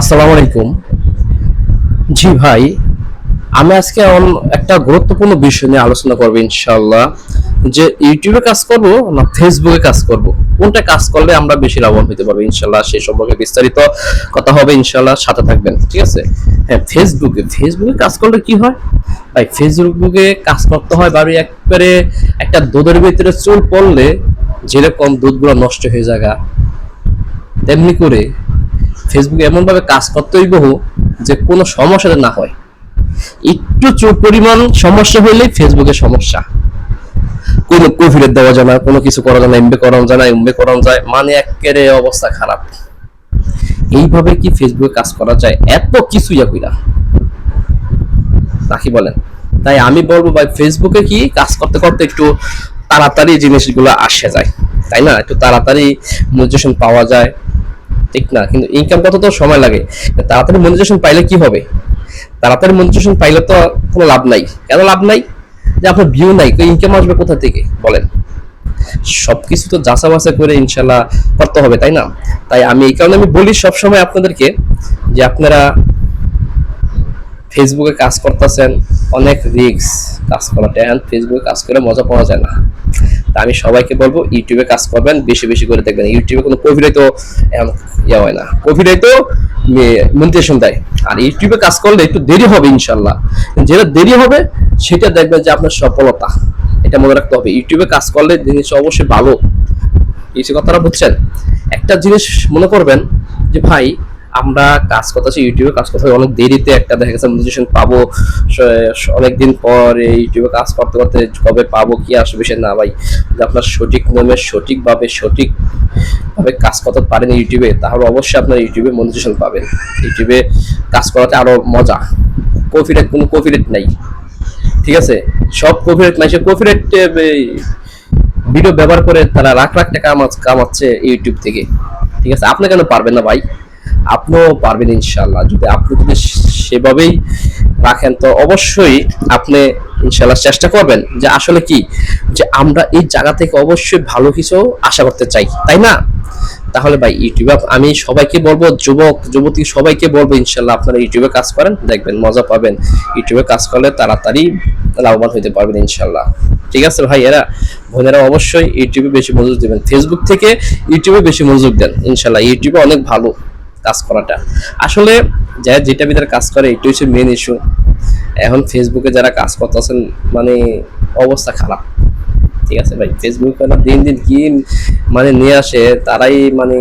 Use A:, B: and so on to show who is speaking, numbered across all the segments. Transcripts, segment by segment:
A: আসসালামু আলাইকুম। জি ভাই, আমি আজকে একটা গুরুত্বপূর্ণ বিষয় নিয়ে আলোচনা করবো ইনশাআল্লাহ। যে ইউটিউবে কাজ করব না ফেসবুকে কাজ করব, কোনটা কাজ করলে আমরা বেশি লাভবান হতে পারবো ইনশাআল্লাহ, সেই সম্পর্কে বিস্তারিত কথা হবে ইনশাআল্লাহ, সাথে থাকবেন, ঠিক আছে? হ্যাঁ, ফেসবুকে কাজ করলে কি হয় ভাই? ফেসবুকে কাজ করতে হয় ভাবি একবারে একটা দুধের ভিতরে চুল পড়লে যেরকম দুধগুলো নষ্ট হয়ে যায়, তেমনি করে ফেসবুকে এমন ভাবে কাজ করতে হইব যে কোনো সমস্যা না হয়। একটু পরিমাণ সমস্যা হইলেই ফেসবুকে সমস্যা। কোনো কফিলেট দেওয়া যায় না, কোনো কিছু করা যায় না, এমবে করানো যায় না, এমবে করানো যায়, মানে একেবারে অবস্থা খারাপ। এইভাবে কি ফেসবুকে কাজ করা যায়? এত কিছু কইরা নাকি বলেন? তাই আমি বলবো ভাই, ফেসবুকে কি কাজ করতে করতে একটু তাড়াতাড়ি জিনিসগুলো আসে যায়, তাই না? একটু তাড়াতাড়ি মোটিভেশন পাওয়া যায়, ঠিক না? কিন্তু ইনকাম করতে তো সময় লাগে। তাড়াতাড়ি মনিটাইজেশন পাইলে কি হবে? তাড়াতাড়ি মনিটাইজেশন পাইলে তো কোনো লাভ নাই। কেন লাভ নাই? যে আপনার ভিউ নাই, ইনকাম আসবে কোথা থেকে বলেন? সবকিছু তো যাচা বাছাই করে ইনশাল্লাহ করতে হবে, তাই না? তাই আমি এই কারণে আমি বলি সবসময় আপনাদেরকে যে আপনারা ফেসবুকে কাজ করতেছেন, অনেক রিস্ক কাজ করাটা। এখন ফেসবুকে কাজ করে মজা পাওয়া যায় না। তা আমি সবাইকে বলবো ইউটিউবে কাজ করবেন, বেশি বেশি করে দেখবেন। ইউটিউবে কোনো কপিরাইট তো ইয়া হয় না, কপিরাইট তো মনিটাইজেশন দেয়। আর ইউটিউবে কাজ করলে একটু দেরি হবে ইনশাল্লাহ। যেটা দেরি হবে সেটা দেখবেন যে আপনার সফলতা, এটা মনে রাখতে হবে। ইউটিউবে কাজ করলে জিনিস অবশ্যই ভালো, এই কথাটা বুঝছেন? একটা জিনিস মনে করবেন যে ভাই, আমরা কাজ করতেছি ইউটিউবে কাজ করতে অনেক দেরিতে একটা দেখা গেছে মোটিভেশন পাবো, অনেকদিন পর ইউটিউবে কাজ করতে করতে কবে পাবো কি আসবে সে না ভাই। যে আপনার সঠিক নিয়মে সঠিকভাবে কাজ করতে পারেন ইউটিউবে, তাহলে অবশ্যই আপনার ইউটিউবে মোটিভেশন পাবেন। ইউটিউবে কাজ করাতে আরো মজা। কোনো কপিরাইট নাই, ঠিক আছে? সব কপিরাইট নাই, সে কপিরাইট ভিডিও ব্যবহার করে তারা লাখ লাখ টাকা কামাচ্ছে ইউটিউব থেকে, ঠিক আছে? আপনি কেন পারবেন না ভাই? আপনিও পারবেন ইনশাল্লাহ, যদি সেভাবেই রাখেন তো অবশ্যই আপনি ইনশাল্লাহ চেষ্টা করবেন। যে আসলে কি, যে আমরা এই জায়গা থেকে অবশ্যই ভালো কিছু আশা করতে চাই, তাই না? তাহলে ভাই ইউটিউবে আমি সবাইকে বলবো, যুবক যুবতী সবাইকে বলবো ইনশাল্লাহ আপনারা ইউটিউবে কাজ করেন, দেখবেন মজা পাবেন। ইউটিউবে কাজ করলে তাড়াতাড়ি লাভবান হতে পারবেন ইনশাল্লাহ, ঠিক আছে ভাই? বোনেরা অবশ্যই ইউটিউবে বেশি মনোযোগ দেবেন, ফেসবুক থেকে ইউটিউবে বেশি মনোযোগ দেন ইনশাল্লাহ। ইউটিউবে অনেক ভালো কাজ করাটা। আসলে যেটা ভিতরে কাজ করে এটা হচ্ছে মেন ইস্যু। এখন ফেসবুকে যারা কাজ করতেছেন মানে অবস্থা খারাপ, ঠিক আছে ভাই? ফেসবুক দিন দিন কি মানে নিয়ে আসে, তারাই মানে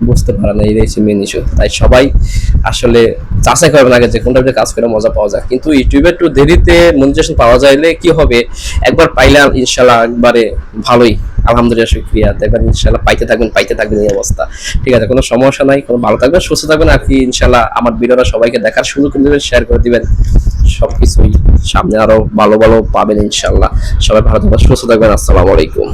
A: বুঝতে পারে না, এই হচ্ছে মেন ইস্যু। তাই সবাই আসলে যাচাই করবেন আগে যে কোনটা কাজ করে মজা পাওয়া যায়। কিন্তু ইউটিউবে একটু দেরিতে মনিটাইজেশন পাওয়া যাইলে কি হবে, একবার পাইলে ইনশাল্লাহ একবারে ভালোই, আলহামদুলিল্লাহ, শুকরিয়া, দেখবেন ইনশাল্লাহ পাইতে থাকবেন এই অবস্থা। ঠিক আছে, কোনো সমস্যা নাই, কোনো ভালো থাকবেন, সুস্থ থাকবেন আর কি। ইনশাল্লাহ আমার ভিডিওটা সবাইকে দেখার সুযোগ করে দেবেন, শেয়ার করে দিবেন। সবকিছুই সামনে আরো ভালো ভালো পাবেন ইনশাল্লাহ। সবাই ভালো থাকবেন, সুস্থ থাকবেন। আসসালামু আলাইকুম।